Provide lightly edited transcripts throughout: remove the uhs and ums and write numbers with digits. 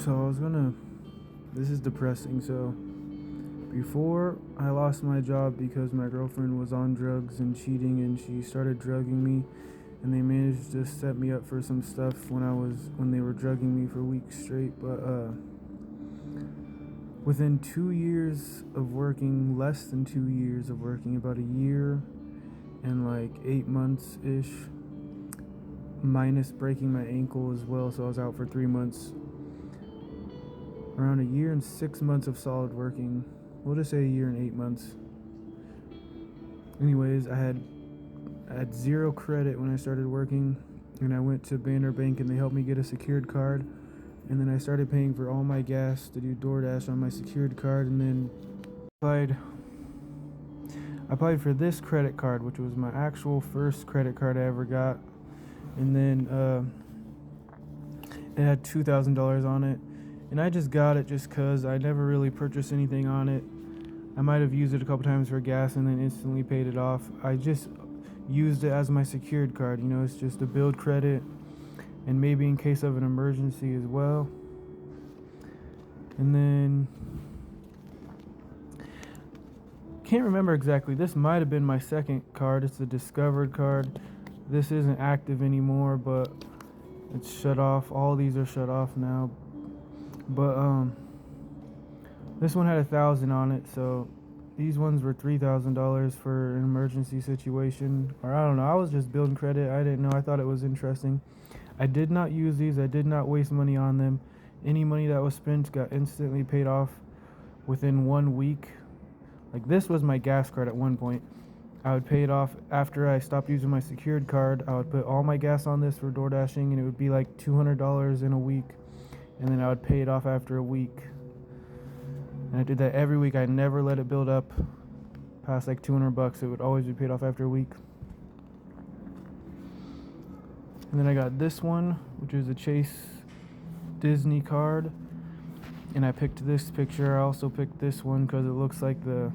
This is depressing. So, before I lost my job because my girlfriend was on drugs and cheating and she started drugging me, and they managed to set me up for some stuff when they were drugging me for weeks straight. But within 2 years of working, less than 2 years of working, about a year and like 8 months ish, minus breaking my ankle as well, so I was out for 3 months. Around a year and 6 months of solid working. We'll just say a year and 8 months. Anyways, I had zero credit when I started working, and I went to Banner Bank and they helped me get a secured card. And then I started paying for all my gas to do DoorDash on my secured card, and then I applied for this credit card, which was my actual first credit card I ever got. And then it had $2,000 on it. And I just got it just because I never really purchased anything on it. I might have used it a couple times for gas and then instantly paid it off. I just used it as my secured card. You know, it's just to build credit and maybe in case of an emergency as well. And then, can't remember exactly. This might have been my second card. It's the discovered card. This isn't active anymore, but it's shut off. All these are shut off now. But this one had 1,000 on it, so these ones were $3,000 for an emergency situation. Or I don't know, I was just building credit. I didn't know. I thought it was interesting. I did not use these. I did not waste money on them. Any money that was spent got instantly paid off within 1 week. Like, this was my gas card at one point. I would pay it off after I stopped using my secured card. I would put all my gas on this for door dashing, and it would be like $200 in a week. And then I would pay it off after a week. And I did that every week. I never let it build up past like $200. It would always be paid off after a week. And then I got this one, which is a Chase Disney card. And I picked this picture. I also picked this one because it looks like the,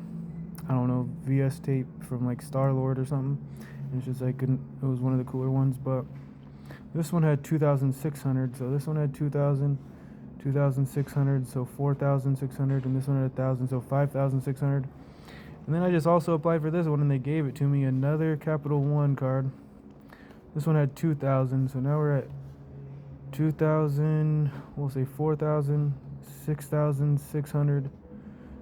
I don't know, VS tape from like Star-Lord or something. And it's just like, it was one of the cooler ones. But this one had 2,600. So this one had 2,600, so 4,600, and this one had 1,000, so 5,600. And then I just also applied for this one, and they gave it to me, another Capital One card. This one had 2,000, so now we're at 2,000, we'll say 4,000, 6,600,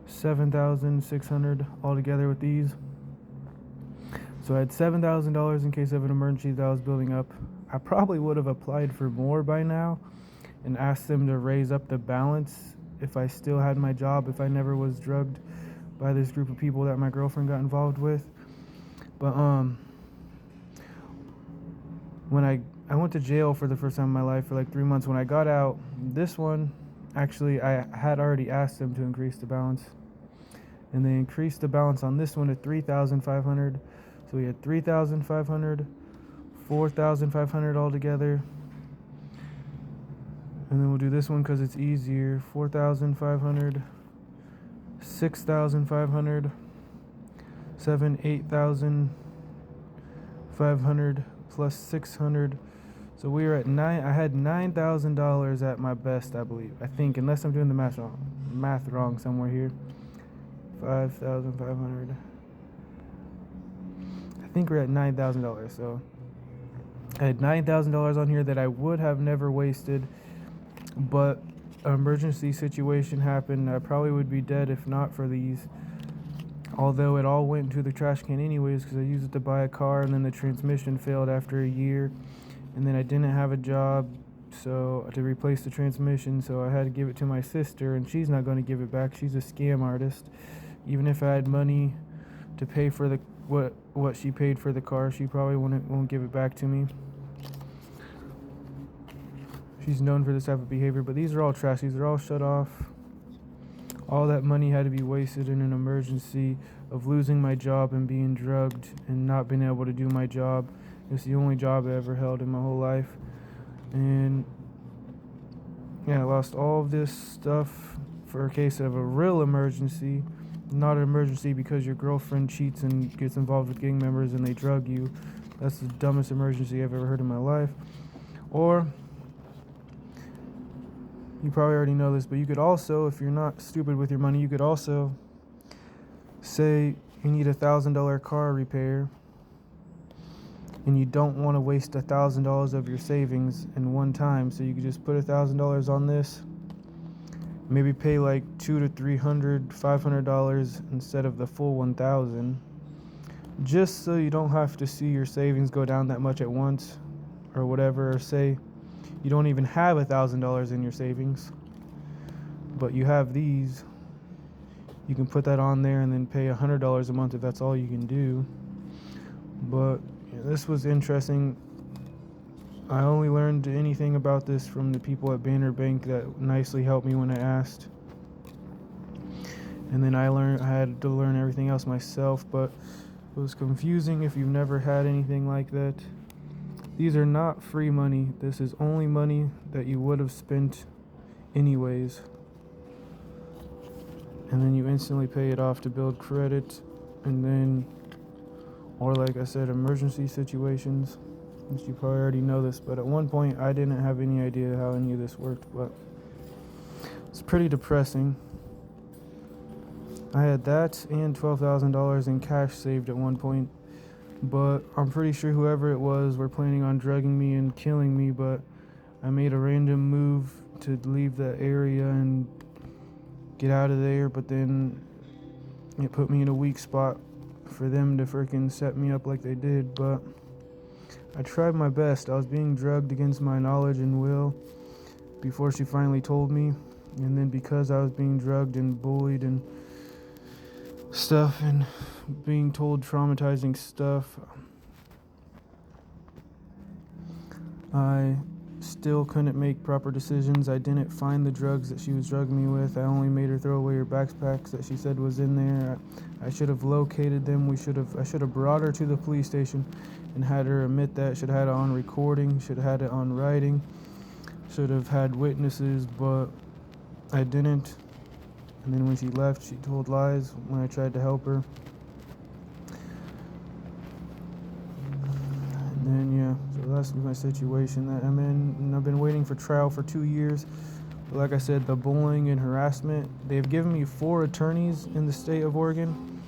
7,600 all together with these. So I had $7,000 in case of an emergency that I was building up. I probably would have applied for more by now and asked them to raise up the balance if I still had my job, if I never was drugged by this group of people that my girlfriend got involved with. But when I went to jail for the first time in my life for like 3 months. When I got out, this one, actually, I had already asked them to increase the balance. And they increased the balance on this one to 3,500. So we had 3,500, 4,500 all together. And then we'll do this one because it's easier. 4,500, 6,500, 8,500 plus 600. So we were at I had $9,000 at my best, I believe. I think, unless I'm doing the math wrong somewhere here. 5,500. I think we're at $9,000. So I had $9,000 on here that I would have never wasted, but an emergency situation happened. I probably would be dead if not for these. Although it all went into the trash can anyways because I used it to buy a car, and then the transmission failed after a year. And then I didn't have a job to replace the transmission, so I had to give it to my sister, and she's not going to give it back. She's a scam artist. Even if I had money to pay for what she paid for the car, she probably won't give it back to me. She's known for this type of behavior, but these are all trash. These are all shut off. All that money had to be wasted in an emergency of losing my job and being drugged and not being able to do my job. It's the only job I ever held in my whole life. And yeah, I lost all of this stuff for a case of a real emergency. Not an emergency because your girlfriend cheats and gets involved with gang members and they drug you. That's the dumbest emergency I've ever heard in my life. Or You probably already know this, but you could also, if you're not stupid with your money, you could also say you need $1,000 car repair and you don't want to waste $1,000 of your savings in one time, so you could just put $1,000 on this, maybe pay like $200 to $300, $500 instead of the full 1,000, just so you don't have to see your savings go down that much at once or whatever. Or say you don't even have $1,000 in your savings, but you have these, you can put that on there and then pay $100 a month if that's all you can do. But yeah, this was interesting. I only learned anything about this from the people at Banner Bank that nicely helped me when I asked. And then I had to learn everything else myself, but it was confusing if you've never had anything like that. These are not free money. This is only money that you would have spent anyways. And then you instantly pay it off to build credit, and then, or like I said, emergency situations. Which you probably already know this, but at one point I didn't have any idea how any of this worked, but it's pretty depressing. I had that and $12,000 in cash saved at one point, but I'm pretty sure whoever it was were planning on drugging me and killing me, but I made a random move to leave that area and get out of there, but then it put me in a weak spot for them to freaking set me up like they did. But I tried my best. I was being drugged against my knowledge and will before she finally told me, and then because I was being drugged and bullied and stuff and being told traumatizing stuff, I still couldn't make proper decisions. I didn't find the drugs that she was drugging me with. I only made her throw away her backpacks that she said was in there. I should have located them. I should have brought her to the police station and had her admit that. Should have had it on recording. Should have had it on writing. Should have had witnesses, but I didn't. And then when she left, she told lies when I tried to help her. And then, yeah, so that's my situation that I'm in. And I've been waiting for trial for 2 years. But like I said, the bullying and harassment, they've given me 4 attorneys in the state of Oregon,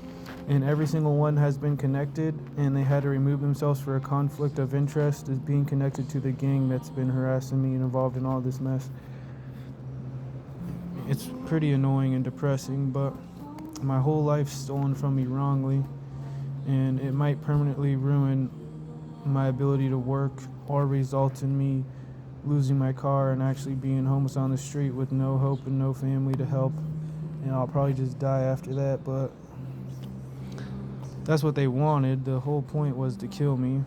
and every single one has been connected, and they had to remove themselves for a conflict of interest as being connected to the gang that's been harassing me and involved in all this mess. It's pretty annoying and depressing, but my whole life's stolen from me wrongly, and it might permanently ruin my ability to work or result in me losing my car and actually being homeless on the street with no hope and no family to help, and I'll probably just die after that. But that's what they wanted. The whole point was to kill me,